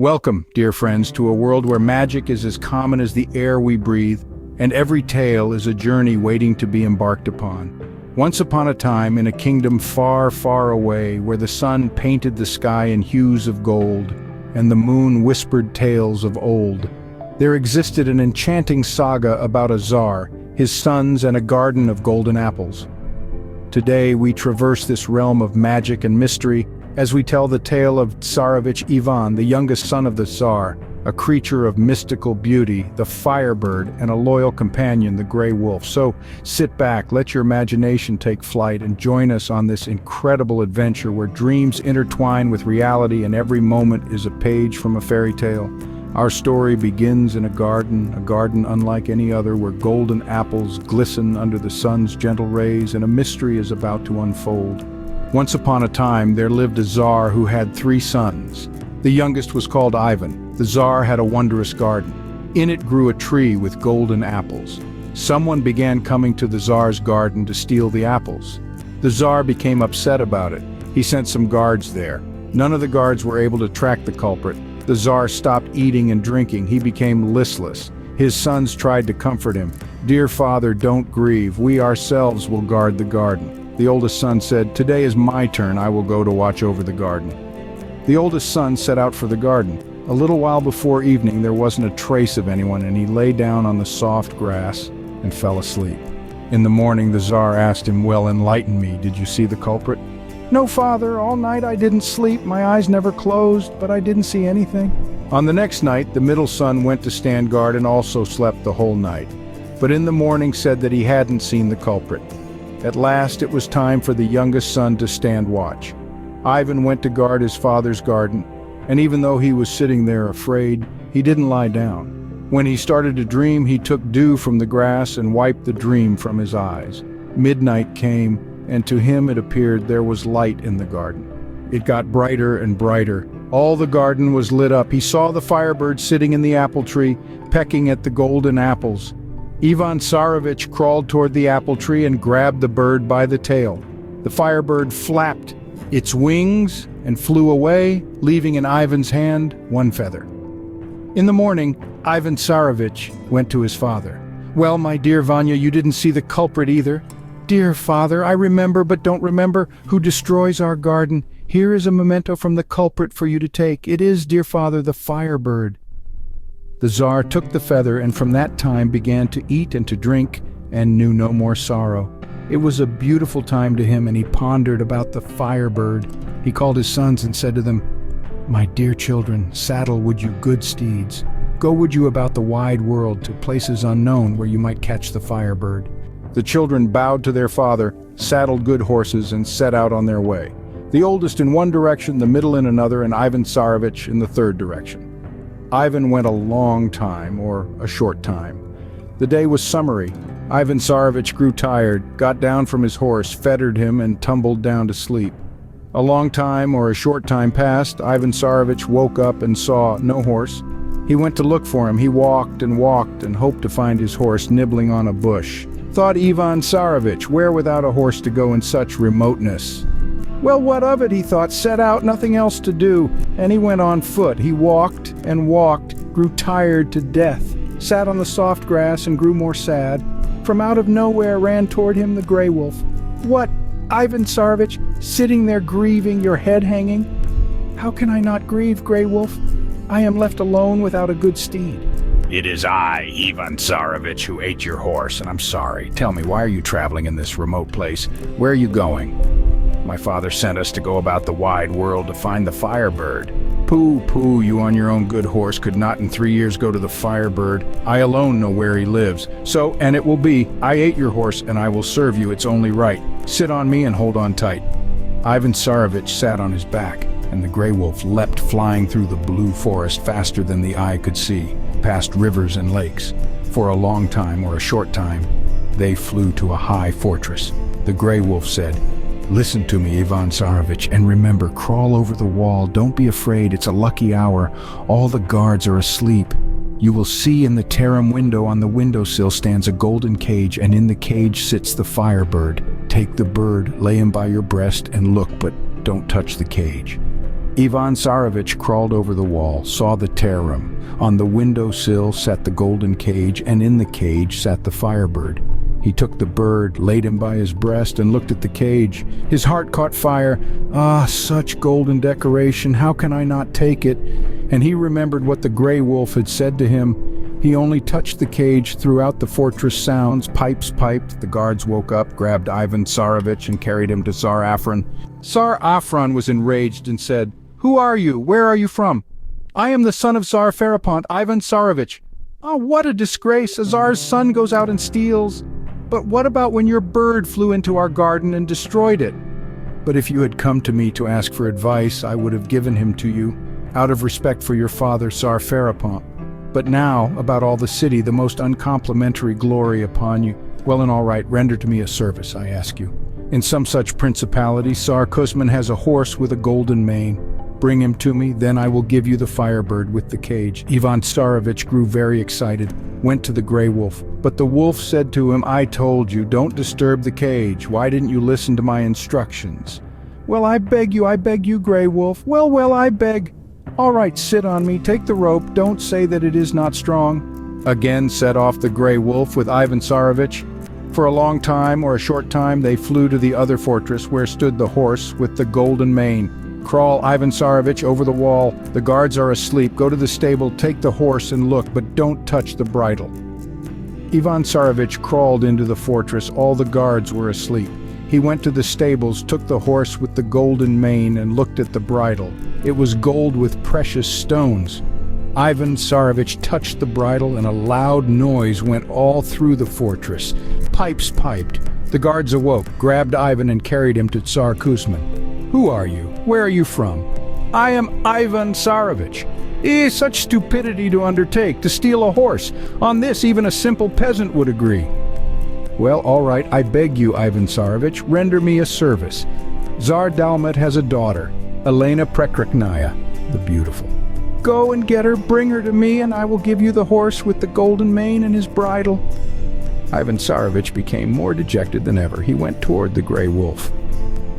Welcome, dear friends, to a world where magic is as common as the air we breathe, and every tale is a journey waiting to be embarked upon. Once upon a time, in a kingdom far, far away, where the sun painted the sky in hues of gold, and the moon whispered tales of old, there existed an enchanting saga about a Tsar, his sons, and a garden of golden apples. Today, we traverse this realm of magic and mystery as we tell the tale of Tsarevitch Ivan, the youngest son of the Tsar, a creature of mystical beauty, the Firebird, and a loyal companion, the Gray Wolf. So sit back, let your imagination take flight, and join us on this incredible adventure where dreams intertwine with reality and every moment is a page from a fairy tale. Our story begins in a garden unlike any other, where golden apples glisten under the sun's gentle rays and a mystery is about to unfold. Once upon a time, there lived a Tsar who had 3 sons. The youngest was called Ivan. The Tsar had a wondrous garden. In it grew a tree with golden apples. Someone began coming to the Tsar's garden to steal the apples. The Tsar became upset about it. He sent some guards there. None of the guards were able to track the culprit. The Tsar stopped eating and drinking. He became listless. His sons tried to comfort him. "Dear father, don't grieve. We ourselves will guard the garden." The oldest son said, "Today is my turn. I will go to watch over the garden." The oldest son set out for the garden. A little while before evening, there wasn't a trace of anyone, and he lay down on the soft grass and fell asleep. In the morning, the Tsar asked him, "Well, enlighten me. Did you see the culprit?" "No, father. All night I didn't sleep. My eyes never closed, but I didn't see anything." On the next night, the middle son went to stand guard and also slept the whole night, but in the morning said that he hadn't seen the culprit. At last, it was time for the youngest son to stand watch. Ivan went to guard his father's garden, and even though he was sitting there afraid, he didn't lie down. When he started to dream, he took dew from the grass and wiped the dream from his eyes. Midnight came, and to him it appeared there was light in the garden. It got brighter and brighter. All the garden was lit up. He saw the Firebird sitting in the apple tree, pecking at the golden apples. Ivan Tsarevitch crawled toward the apple tree and grabbed the bird by the tail. The Firebird flapped its wings and flew away, leaving in Ivan's hand 1 feather. In the morning, Ivan Tsarevitch went to his father. "Well, my dear Vanya, you didn't see the culprit either." "Dear father, I remember but don't remember who destroys our garden. Here is a memento from the culprit for you to take. It is, dear father, the Firebird." The Tsar took the feather and from that time began to eat and to drink and knew no more sorrow. It was a beautiful time to him, and he pondered about the Firebird. He called his sons and said to them, "My dear children, saddle would you good steeds. Go would you about the wide world to places unknown where you might catch the Firebird." The children bowed to their father, saddled good horses, and set out on their way. The oldest in one direction, the middle in another, and Ivan Tsarevitch in the third direction. Ivan went a long time, or a short time. The day was summery. Ivan Tsarevitch grew tired, got down from his horse, fettered him, and tumbled down to sleep. A long time or a short time passed. Ivan Tsarevitch woke up and saw no horse. He went to look for him. He walked and hoped to find his horse nibbling on a bush. Thought Ivan Tsarevitch, where without a horse to go in such remoteness? "Well, what of it?" he thought. "Set out, nothing else to do." And he went on foot. He walked and walked, grew tired to death, sat on the soft grass and grew more sad. From out of nowhere ran toward him the Gray Wolf. "What, Ivan Tsarevitch, sitting there grieving, your head hanging?" "How can I not grieve, Gray Wolf? I am left alone without a good steed." "It is I, Ivan Tsarevitch, who ate your horse, and I'm sorry. Tell me, why are you traveling in this remote place? Where are you going?" "My father sent us to go about the wide world to find the Firebird." "Pooh, pooh, you on your own good horse could not in 3 years go to the Firebird. I alone know where he lives. So, and it will be, I ate your horse and I will serve you. It's only right. Sit on me and hold on tight." Ivan Tsarevitch sat on his back, and the Gray Wolf leapt flying through the blue forest faster than the eye could see, past rivers and lakes. For a long time or a short time, they flew to a high fortress. The Gray Wolf said, "Listen to me, Ivan Tsarevitch, and remember, crawl over the wall. Don't be afraid, it's a lucky hour. All the guards are asleep. You will see in the terem window on the windowsill stands a golden cage, and in the cage sits the Firebird. Take the bird, lay him by your breast, and look, but don't touch the cage." Ivan Tsarevitch crawled over the wall, saw the terrace. On the windowsill sat the golden cage, and in the cage sat the Firebird. He took the bird, laid him by his breast, and looked at the cage. His heart caught fire. Ah, such golden decoration, how can I not take it? And he remembered what the Grey Wolf had said to him. He only touched the cage. Throughout the fortress sounds, pipes piped. The guards woke up, grabbed Ivan Tsarevitch, and carried him to Tsar Afron. Tsar Afron was enraged and said, "Who are you? Where are you from?" "I am the son of Tsar Farapont, Ivan Tsarevitch." "Ah, what a disgrace! A Tsar's son goes out and steals." "But what about when your bird flew into our garden and destroyed it?" "But if you had come to me to ask for advice, I would have given him to you, out of respect for your father, Tsar Farapont. But now, about all the city, the most uncomplimentary glory upon you. Well and all right, render to me a service, I ask you. In some such principality, Tsar Kuzmin has a horse with a golden mane. Bring him to me, then I will give you the Firebird with the cage." Ivan Tsarevitch grew very excited, went to the Grey Wolf. But the wolf said to him, "I told you, don't disturb the cage. Why didn't you listen to my instructions?" "Well, I beg you, Grey Wolf. Well, I beg." "All right, sit on me, take the rope, don't say that it is not strong." Again set off the Grey Wolf with Ivan Tsarevitch. For a long time or a short time they flew to the other fortress where stood the horse with the golden mane. "Crawl, Ivan Tsarevitch, over the wall. The guards are asleep. Go to the stable, take the horse and look, but don't touch the bridle." Ivan Tsarevitch crawled into the fortress. All the guards were asleep. He went to the stables, took the horse with the golden mane and looked at the bridle. It was gold with precious stones. Ivan Tsarevitch touched the bridle and a loud noise went all through the fortress. Pipes piped. The guards awoke, grabbed Ivan and carried him to Tsar Kuzmin. "Who are you? Where are you from?" "I am Ivan Tsarevitch." Such stupidity to undertake, to steal a horse. On this even a simple peasant would agree." "Well, all right, I beg you, Ivan Tsarevitch, render me a service. Tsar Dalmat has a daughter, Elena Prekriknaya, the beautiful. Go and get her, bring her to me, and I will give you the horse with the golden mane and his bridle." Ivan Tsarevitch became more dejected than ever. He went toward the Grey Wolf.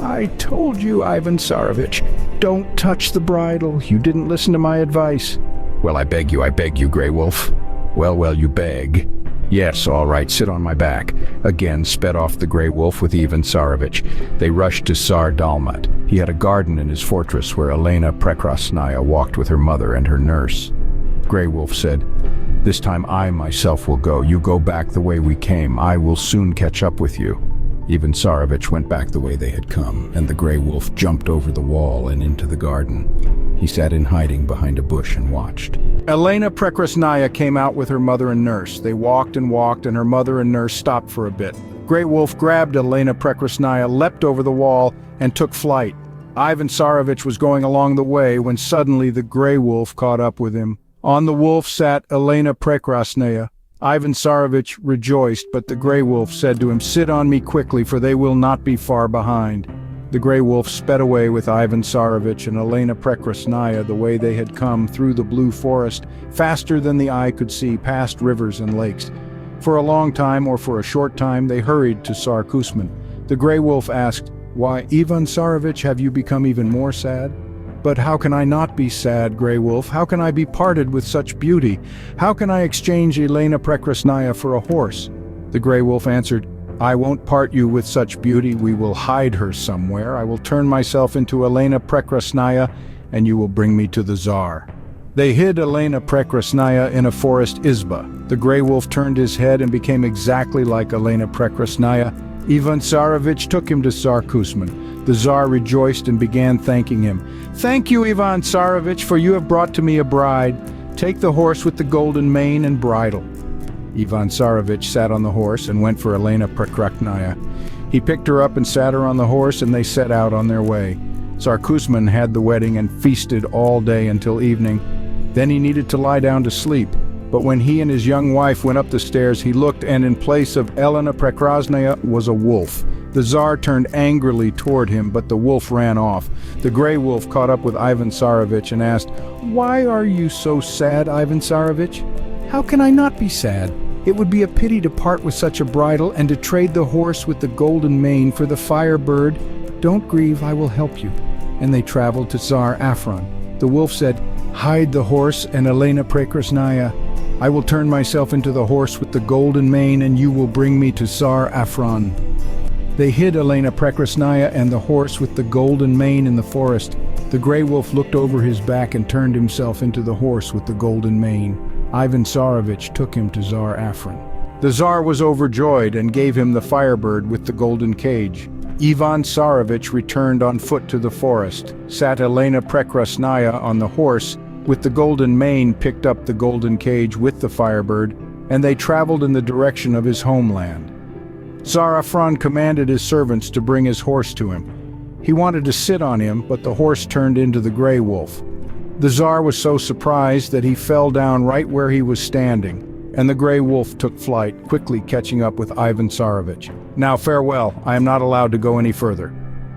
"I told you, Ivan Tsarevitch, don't touch the bridle. You didn't listen to my advice." "Well, I beg you, Grey Wolf." Well, you beg." "Yes, all right, sit on my back." Again sped off the Grey Wolf with Ivan Tsarevitch. They rushed to Tsar Dalmat. He had a garden in his fortress where Elena Prekrasnaya walked with her mother and her nurse. Grey Wolf said, "This time I myself will go. You go back the way we came. I will soon catch up with you." Ivan Tsarevitch went back the way they had come, and the Grey Wolf jumped over the wall and into the garden. He sat in hiding behind a bush and watched. Elena Prekrasnaya came out with her mother and nurse. They walked, and her mother and nurse stopped for a bit. Grey Wolf grabbed Elena Prekrasnaya, leapt over the wall, and took flight. Ivan Tsarevitch was going along the way when suddenly the Grey Wolf caught up with him. On the wolf sat Elena Prekrasnaya. Ivan Tsarevitch rejoiced, but the Grey Wolf said to him, "Sit on me quickly, for they will not be far behind." The Grey Wolf sped away with Ivan Tsarevitch and Elena Prekrasnaya the way they had come, through the blue forest, faster than the eye could see, past rivers and lakes. For a long time, or for a short time, they hurried to Tsar Kuzmin. The Grey Wolf asked, "Why, Ivan Tsarevitch, have you become even more sad?" "But how can I not be sad, Grey Wolf? How can I be parted with such beauty? How can I exchange Elena Prekrasnaya for a horse?" The Grey Wolf answered, "I won't part you with such beauty. We will hide her somewhere. I will turn myself into Elena Prekrasnaya, and you will bring me to the Tsar." They hid Elena Prekrasnaya in a forest izba. The Grey Wolf turned his head and became exactly like Elena Prekrasnaya. Ivan Tsarevitch took him to Tsar Kuzmin. The Tsar rejoiced and began thanking him. "Thank you, Ivan Tsarevitch, for you have brought to me a bride. Take the horse with the golden mane and bridle." Ivan Tsarevitch sat on the horse and went for Elena Prekrasnaya. He picked her up and sat her on the horse, and they set out on their way. Tsar Kuzmin had the wedding and feasted all day until evening. Then he needed to lie down to sleep. But when he and his young wife went up the stairs, he looked, and in place of Elena Prekrasnaya was a wolf. The Tsar turned angrily toward him, but the wolf ran off. The Grey Wolf caught up with Ivan Tsarevitch and asked, "Why are you so sad, Ivan Tsarevitch?" "How can I not be sad? It would be a pity to part with such a bridle and to trade the horse with the golden mane for the Firebird. Don't grieve, I will help you." and they traveled to Tsar Afron. The wolf said, "Hide the horse and Elena Prekrasnaya. I will turn myself into the horse with the golden mane, and you will bring me to Tsar Afron." They hid Elena Prekrasnaya and the horse with the golden mane in the forest. The gray wolf looked over his back and turned himself into the horse with the golden mane. Ivan Tsarevitch took him to Tsar Afron. The Tsar was overjoyed and gave him the Firebird with the golden cage. Ivan Tsarevitch returned on foot to the forest, sat Elena Prekrasnaya on the horse with the golden mane, picked up the golden cage with the Firebird, and they traveled in the direction of his homeland. Tsar Afron commanded his servants to bring his horse to him. He wanted to sit on him, but the horse turned into the gray wolf. The Tsar was so surprised that he fell down right where he was standing, and the gray wolf took flight, quickly catching up with Ivan Tsarevitch. "Now farewell, I am not allowed to go any further."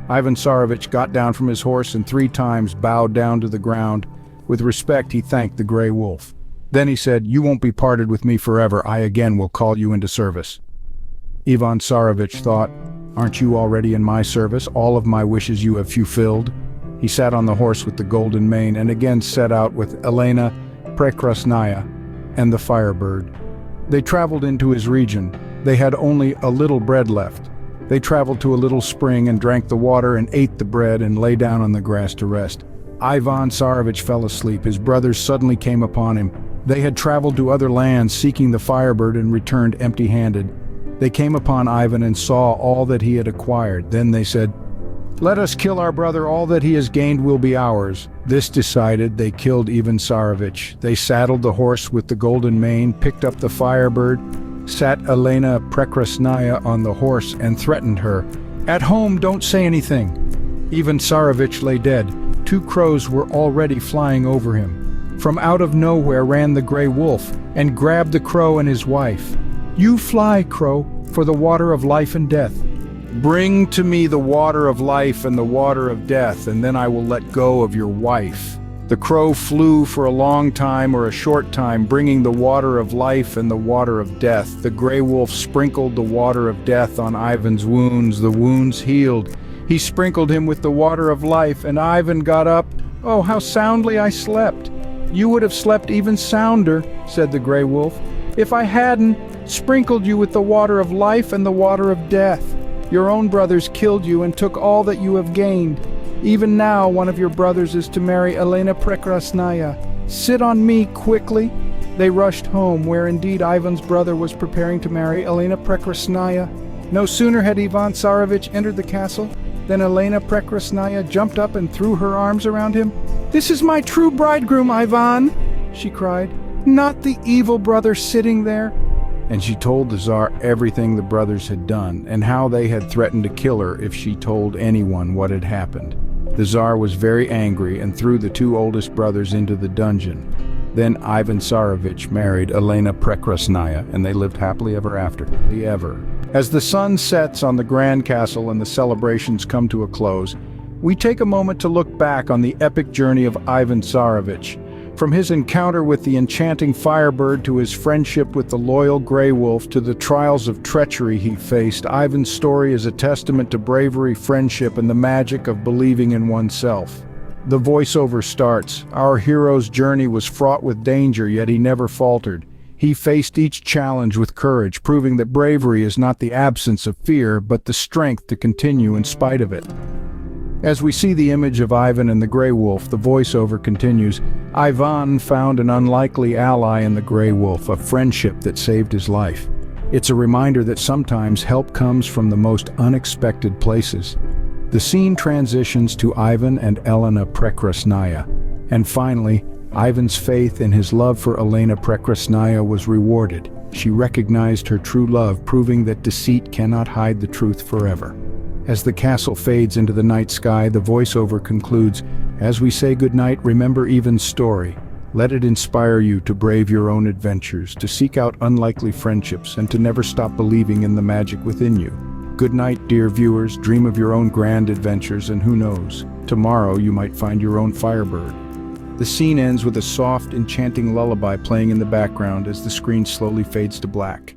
Ivan Tsarevitch got down from his horse and 3 times bowed down to the ground. With respect, he thanked the gray wolf. Then he said, "You won't be parted with me forever. I again will call you into service." Ivan Tsarevitch thought, "Aren't you already in my service? All of my wishes you have fulfilled." He sat on the horse with the golden mane and again set out with Elena Prekrasnaya and the Firebird. They traveled into his region. They had only a little bread left. They traveled to a little spring and drank the water and ate the bread and lay down on the grass to rest. Ivan Tsarevitch fell asleep. His brothers suddenly came upon him. They had traveled to other lands seeking the Firebird and returned empty-handed. They came upon Ivan and saw all that he had acquired. Then they said, "Let us kill our brother. All that he has gained will be ours." This decided, they killed Ivan Tsarevitch. They saddled the horse with the golden mane, picked up the Firebird, sat Elena Prekrasnaya on the horse and threatened her. "At home, don't say anything." Ivan Tsarevitch lay dead. 2 crows were already flying over him. From out of nowhere ran the gray wolf and grabbed the crow and his wife. "You fly, crow, for the water of life and death. Bring to me the water of life and the water of death, and then I will let go of your wife." The crow flew for a long time or a short time, bringing the water of life and the water of death. The gray wolf sprinkled the water of death on Ivan's wounds. The wounds healed. He sprinkled him with the water of life, and Ivan got up. "Oh, how soundly I slept." "You would have slept even sounder," said the gray wolf, "if I hadn't sprinkled you with the water of life and the water of death. Your own brothers killed you and took all that you have gained. Even now one of your brothers is to marry Elena Prekrasnaya. Sit on me quickly." They rushed home, where indeed Ivan's brother was preparing to marry Elena Prekrasnaya. No sooner had Ivan Tsarevitch entered the castle than Elena Prekrasnaya jumped up and threw her arms around him. "This is my true bridegroom, Ivan," she cried, "not the evil brother sitting there." And she told the Tsar everything the brothers had done, and how they had threatened to kill her if she told anyone what had happened. The Tsar was very angry and threw the 2 oldest brothers into the dungeon. Then Ivan Tsarevitch married Elena Prekrasnaya, and they lived happily ever after. As the sun sets on the grand castle and the celebrations come to a close, we take a moment to look back on the epic journey of Ivan Tsarevitch. From his encounter with the enchanting Firebird to his friendship with the loyal Grey Wolf to the trials of treachery he faced, Ivan's story is a testament to bravery, friendship, and the magic of believing in oneself. The voiceover starts, "Our hero's journey was fraught with danger, yet he never faltered. He faced each challenge with courage, proving that bravery is not the absence of fear, but the strength to continue in spite of it." As we see the image of Ivan and the Grey Wolf, the voiceover continues, "Ivan found an unlikely ally in the Grey Wolf, a friendship that saved his life. It's a reminder that sometimes help comes from the most unexpected places." The scene transitions to Ivan and Elena Prekrasnaya. And finally, Ivan's faith in his love for Elena Prekrasnaya was rewarded. She recognized her true love, proving that deceit cannot hide the truth forever. As the castle fades into the night sky, the voiceover concludes, "As we say goodnight, remember Ivan's story. Let it inspire you to brave your own adventures, to seek out unlikely friendships, and to never stop believing in the magic within you." Good night, dear viewers. Dream of your own grand adventures, and who knows, tomorrow you might find your own Firebird. The scene ends with a soft, enchanting lullaby playing in the background as the screen slowly fades to black.